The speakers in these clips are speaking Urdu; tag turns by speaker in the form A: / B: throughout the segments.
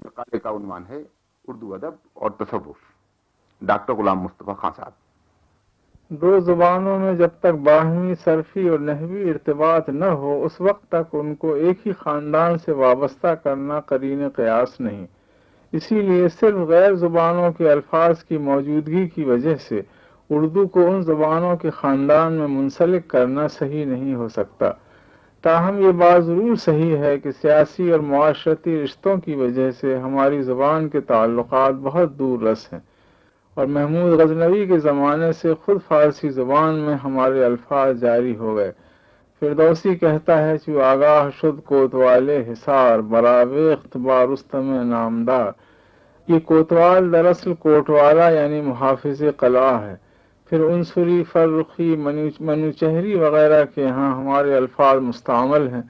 A: مقالے کا عنوان ہے اردو ادب اور تصوف. ڈاکٹر غلام مصطفیٰ خان صاحب.
B: دو زبانوں میں جب تک باہمی صرفی اور نحوی ارتباط نہ ہو اس وقت تک ان کو ایک ہی خاندان سے وابستہ کرنا قرین قیاس نہیں. اسی لیے صرف غیر زبانوں کے الفاظ کی موجودگی کی وجہ سے اردو کو ان زبانوں کے خاندان میں منسلک کرنا صحیح نہیں ہو سکتا. تاہم یہ بات ضرور صحیح ہے کہ سیاسی اور معاشرتی رشتوں کی وجہ سے ہماری زبان کے تعلقات بہت دور رس ہیں، اور محمود غزنوی کے زمانے سے خود فارسی زبان میں ہمارے الفاظ جاری ہو گئے. فردوسی کہتا ہے چو آگاہ شد کوتوالے حصار براویخت بارستم نامدار. یہ کوتوال دراصل کوٹوالا یعنی محافظ قلعہ ہے. پھر عنصری، فرخی، منوچہری وغیرہ کے ہاں ہمارے الفاظ مستعمل ہیں.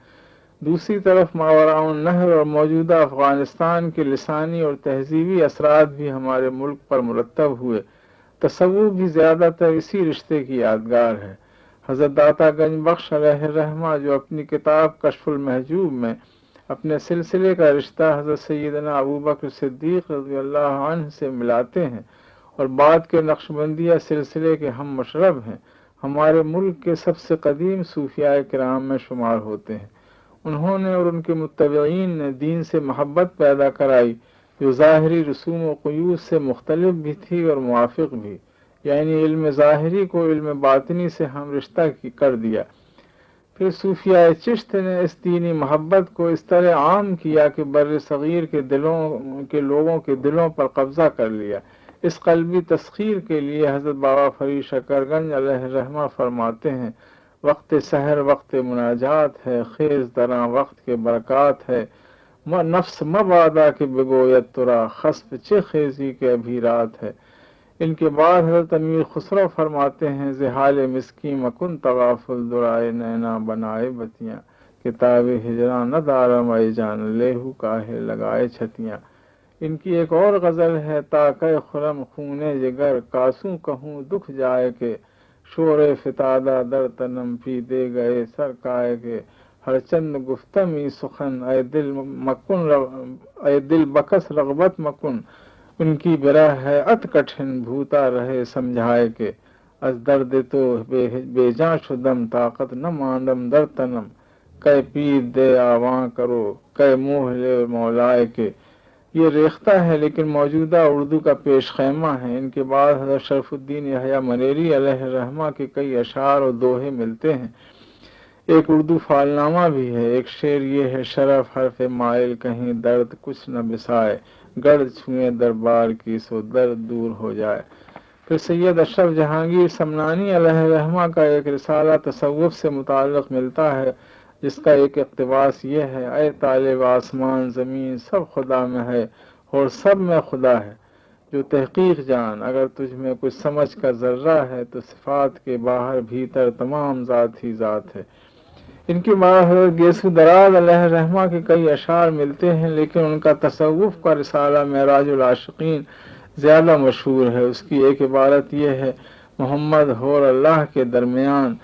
B: دوسری طرف ماوراء النہر اور موجودہ افغانستان کے لسانی اور تہذیبی اثرات بھی ہمارے ملک پر مرتب ہوئے. تصوف بھی زیادہ تر اسی رشتے کی یادگار ہے. حضرت داتا گنج بخش علیہ الرحمہ جو اپنی کتاب کشف المحجوب میں اپنے سلسلے کا رشتہ حضرت سیدنا ابوبکر صدیق رضی اللہ عنہ سے ملاتے ہیں اور بعد کے نقشبندیہ سلسلے کے ہم مشرب ہیں، ہمارے ملک کے سب سے قدیم صوفیاء کرام میں شمار ہوتے ہیں. انہوں نے اور ان کے متبعین نے دین سے محبت پیدا کرائی جو ظاہری رسوم و قیود سے مختلف بھی تھی اور موافق بھی، یعنی علم ظاہری کو علم باطنی سے ہم رشتہ کر دیا. پھر صوفیاء چشت نے اس دینی محبت کو اس طرح عام کیا کہ بر صغیر کے لوگوں کے دلوں پر قبضہ کر لیا. اس قلبی تسخیر کے لیے حضرت بابا فرید شکرگنج علیہ الرحمہ فرماتے ہیں وقت سحر وقت مناجات ہے، خیز دراں وقت کے برکات ہے، نفس مبادا کے بگویت ترا خسب چہ خیزی کے ابھی رات ہے. ان کے بعد حضرت امیر خسرو فرماتے ہیں زحال مسکی مکن تغافل درائے نینا بنائے بتیاں، کتاب ہجراں نہ دارم اے جان لیہو کاہے لگائے چھتیاں. ان کی ایک اور غزل ہے تاکہ خرم خونے جگر کاسوں کہوں دکھ جائے کہ شور فتادہ در تنم پی دے گئے سرکائے کے ہر چند گفتمی سخن اے دل بکس رغبت مکن. ان کی برہ ہے ات کٹھن بھوتا رہے سمجھائے کہ از درد تو بے جاں شدم طاقت نہ ماندم در تنم کہ پید دے آواں کرو کہ موہ لے مولائے کے. یہ ریختہ ہے لیکن موجودہ اردو کا پیش خیمہ ہے. ان کے بعد حضرت شرف الدین یحییٰ مریری علیہ الرحمہ کے کئی اشعار اور دوہے ملتے ہیں. ایک اردو فالنامہ بھی ہے. ایک شعر یہ ہے شرف حرف مائل کہیں درد کچھ نہ بسائے گرد چھوئیں دربار کی سو درد دور ہو جائے. پھر سید اشرف جہانگیر سمنانی علیہ الرحمہ کا ایک رسالہ تصوف سے متعلق ملتا ہے جس کا ایک اقتباس یہ ہے اے طالب آسمان زمین سب خدا میں ہے اور سب میں خدا ہے جو تحقیق جان اگر تجھ میں کچھ سمجھ کا ذرہ ہے تو صفات کے باہر بھیتر تمام ذات ہی ذات ہے. ان کے بعد حضرت گیسو دراز علیہ الرحمہ کے کئی اشعار ملتے ہیں لیکن ان کا تصوف کا رسالہ معراج العاشقین زیادہ مشہور ہے. اس کی ایک عبارت یہ ہے محمد اور اللہ کے درمیان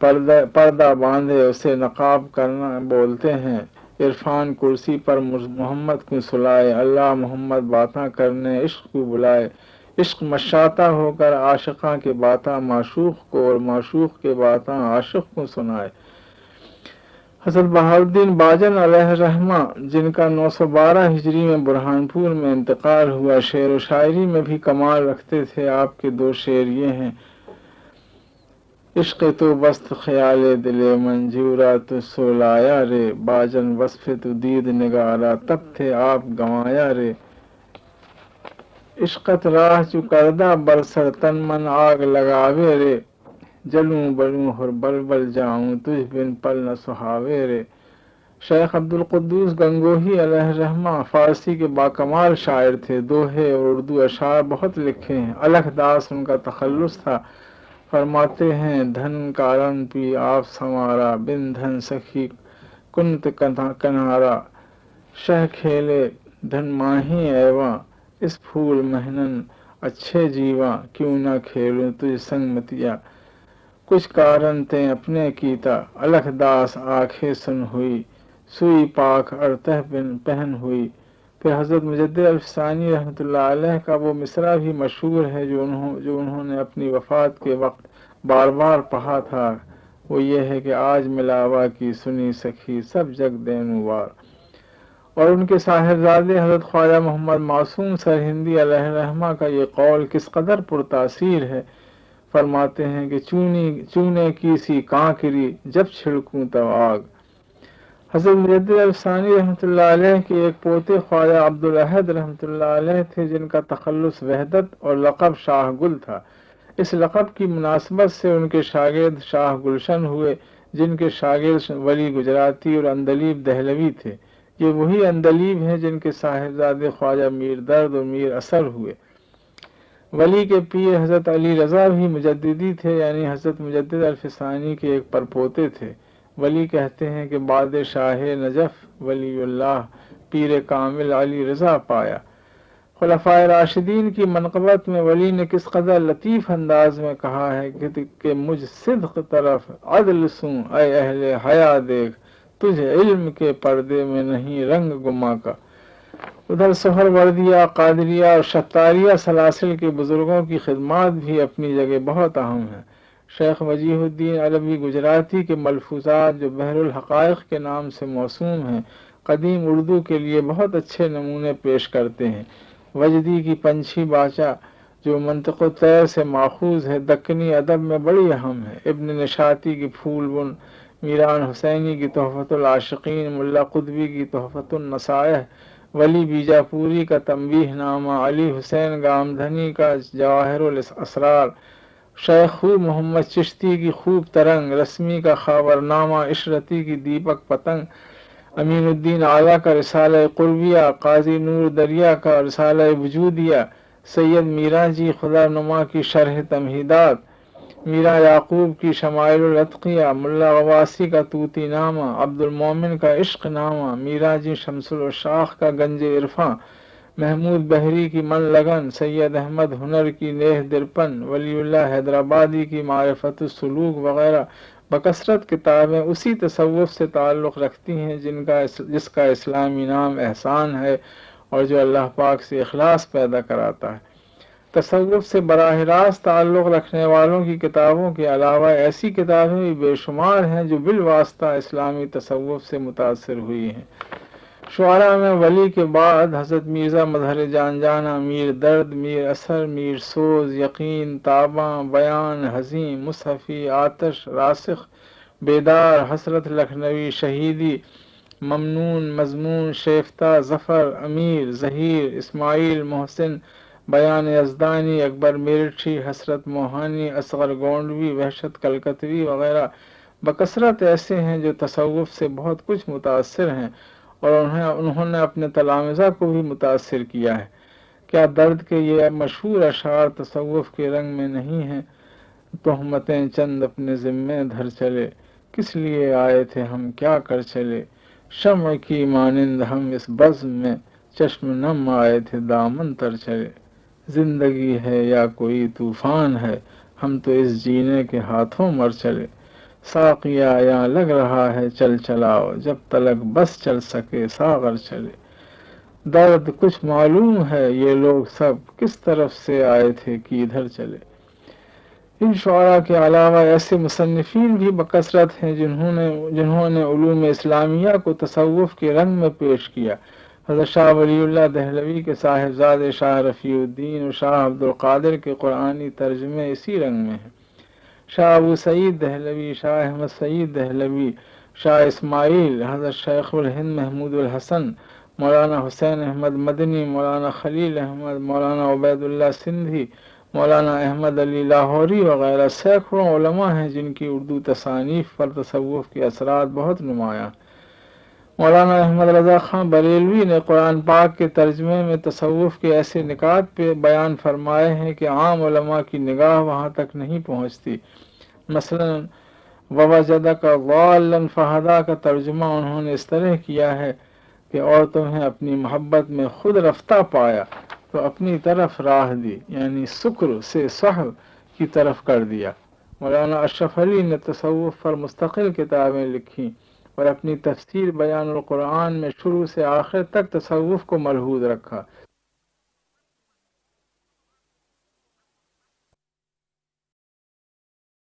B: پردہ باندھے اسے نقاب کرنا بولتے ہیں عرفان کرسی پر محمد کو سلائے اللہ محمد باتاں کرنے عشق کو بلائے عشق مشاطہ ہو کر عاشقاں کے باتاں معشوق کو اور معشوق کے باتاں عاشق کو سنائے. حضرت بہاؤالدین باجن علیہ الرحمہ جن کا 912 ہجری میں برہانپور میں انتقال ہوا شعر و شاعری میں بھی کمال رکھتے تھے. آپ کے دو شعر یہ ہیں عشق تو بست خیال دل منجورا تو سولایا رے باجن وصف تو دید نگارا تب تھے آپ گنوایا رے عشقت راہ چو کردہ برسر تن من آگ لگاوے رے جلوں بلوں ہر بلبل جاؤں تجھ بن پل نہ سہاوے رے. شیخ عبدالقدوس گنگوہی علیہ الرحمہ فارسی کے باکمال شاعر تھے. دوہے اور اردو اشعار بہت لکھے ہیں. الکھ داس ان کا تخلص تھا. فرماتے ہیں دھن کارن پی آپ سمارا بن دھن سخی کنت کنارا شہ کھیلے دھن ماہی ایواں اس پھول مہنن اچھے جیواں کیوں نہ کھیلوں تجھ سنگ متیا کچھ کارن تیں اپنے کیتا الکھ داس آنکھیں سن ہوئی سوئی پاک ارتہ پہن ہوئی پھر حضرت مجدد الفسانی رحمۃ اللہ علیہ کا وہ مصرع بھی مشہور ہے جو انہوں نے اپنی وفات کے وقت بار بار پڑھا تھا، وہ یہ ہے کہ آج ملاوا کی سنی سکھی سب جگ دینوار۔ اور ان کے صاحبزادے حضرت خواجہ محمد معصوم سرہندی علیہ رحمہ کا یہ قول کس قدر پرتاثیر ہے، فرماتے ہیں کہ چونے کی سی کانکری جب چھڑکوں تو آگ۔ حضرت مجدد الفسانی رحمۃ اللہ علیہ کے ایک پوتے خواجہ عبدالاحد رحمۃ اللہ علیہ تھے جن کا تخلص وحدت اور لقب شاہ گل تھا۔ اس لقب کی مناسبت سے ان کے شاگرد شاہ گلشن ہوئے، جن کے شاگرد ولی گجراتی اور اندلیب دہلوی تھے۔ یہ وہی اندلیب ہیں جن کے صاحبزادے خواجہ میر درد اور میر اثر ہوئے۔ ولی کے پیر حضرت علی رضا بھی مجددی تھے، یعنی حضرت مجدد الفسانی کے ایک پرپوتے تھے۔ ولی کہتے ہیں کہ بعد شاہ نجف ولی اللہ پیر کامل علی رضا پایا۔ خلفائے راشدین کی منقبت میں ولی نے کس قدر لطیف انداز میں کہا ہے کہ مجھ صدق طرف عدل سوں اے اہل حیا دیکھ، تجھ علم کے پردے میں نہیں رنگ گما کا۔ ادھر سہر وردیہ، قادریہ اور شتاریہ سلاسل کے بزرگوں کی خدمات بھی اپنی جگہ بہت اہم ہیں۔ شیخ وجیہ الدین علوی گجراتی کے ملفوظات جو بحر الحقائق کے نام سے موسوم ہیں، قدیم اردو کے لیے بہت اچھے نمونے پیش کرتے ہیں۔ وجدی کی پنچھی باچا جو منطق و طیر سے ماخوذ ہے، دکنی ادب میں بڑی اہم ہے۔ ابن نشاطی کی پھول بن، میران حسینی کی تحفۃ العاشقین، ملا قطبی کی تحفۃ النصائح، ولی بیجاپوری کا تنبیہ نامہ، علی حسین گامدھنی کا جواہر الاسرار، شیخ خوب محمد چشتی کی خوب ترنگ، رسمی کا خاورنامہ، عشرتی کی دیپک پتنگ، امین الدین اعلیٰ کا رسالہ قربیہ، قاضی نور دریا کا رسالہ وجودیہ، سید میرا جی خدا نما کی شرح تمہیدات، میرا یعقوب کی شمائل الاتقیہ، ملا غواسی کا طوطی نامہ، عبد المومن کا عشق نامہ، میرا جی شمس الشاخ کا گنج عرفاں، محمود بحری کی من لگن، سید احمد ہنر کی نیہ درپن، ولی اللہ حیدرآبادی کی معرفت السلوک وغیرہ بکثرت کتابیں اسی تصوف سے تعلق رکھتی ہیں جس کا اسلامی نام احسان ہے اور جو اللہ پاک سے اخلاص پیدا کراتا ہے۔ تصوف سے براہ راست تعلق رکھنے والوں کی کتابوں کے علاوہ ایسی کتابیں بھی بے شمار ہیں جو بالواسطہ اسلامی تصوف سے متاثر ہوئی ہیں۔ شعراء میں ولی کے بعد حضرت مرزا مظہر جان جانا، میر درد، میر اثر، میر سوز، یقین، تاباں، بیان، حزین، مصحفی، آتش، راسخ، بیدار، حسرت لکھنوی، شہیدی، ممنون، مضمون، شیفتہ، ظفر، امیر، ظہیر، اسماعیل، محسن، بیان یزدانی، اکبر میرٹھی، حسرت موہانی، اصغر گونڈوی، وحشت کلکتوی وغیرہ بکثرت ایسے ہیں جو تصوف سے بہت کچھ متاثر ہیں اور انہوں نے اپنے تلامذہ کو بھی متاثر کیا ہے۔ کیا درد کے یہ مشہور اشعار تصوف کے رنگ میں نہیں ہیں؟ تہمتیں چند اپنے ذمے دھر چلے، کس لیے آئے تھے ہم کیا کر چلے، شمع کی مانند ہم اس بزم میں چشم نم آئے تھے دامن تر چلے۔ زندگی ہے یا کوئی طوفان ہے، ہم تو اس جینے کے ہاتھوں مر چلے۔ ساقیہ یہاں لگ رہا ہے چل چلاؤ، جب تلک بس چل سکے ساغر چلے۔ درد کچھ معلوم ہے یہ لوگ سب کس طرف سے آئے تھے کدھر چلے۔ ان شعراء کے علاوہ ایسے مصنفین بھی بکثرت ہیں جنہوں نے علوم اسلامیہ کو تصوف کے رنگ میں پیش کیا۔ حضرت شاہ ولی اللہ دہلوی کے صاحبزادے شاہ رفیع الدین اور شاہ عبد القادر کے قرآنی ترجمے اسی رنگ میں ہیں۔ شاہ ابو سعید دہلوی، شاہ احمد سعید دہلوی، شاہ اسماعیل، حضرت شیخ الہند محمود الحسن، مولانا حسین احمد مدنی، مولانا خلیل احمد، مولانا عبید اللہ سندھی، مولانا احمد علی لاہوری وغیرہ سینکڑوں علماء ہیں جن کی اردو تصانیف پر تصوف کے اثرات بہت نمایاں۔ مولانا احمد رضا خان بریلوی نے قرآن پاک کے ترجمے میں تصوف کے ایسے نکات پہ بیان فرمائے ہیں کہ عام علماء کی نگاہ وہاں تک نہیں پہنچتی۔ مثلا وَوَجَدَكَ ضَالًّا فَهَدَىٰ کا ترجمہ انہوں نے اس طرح کیا ہے کہ اور تمہیں اپنی محبت میں خود رفتہ پایا تو اپنی طرف راہ دی، یعنی سکر سے صحو کی طرف کر دیا۔ مولانا اشرف علی نے تصوف پر مستقل کتابیں لکھی۔ اور اپنی تفسیر بیان القرآن میں شروع سے آخر تک تصوف کو ملحوظ رکھا۔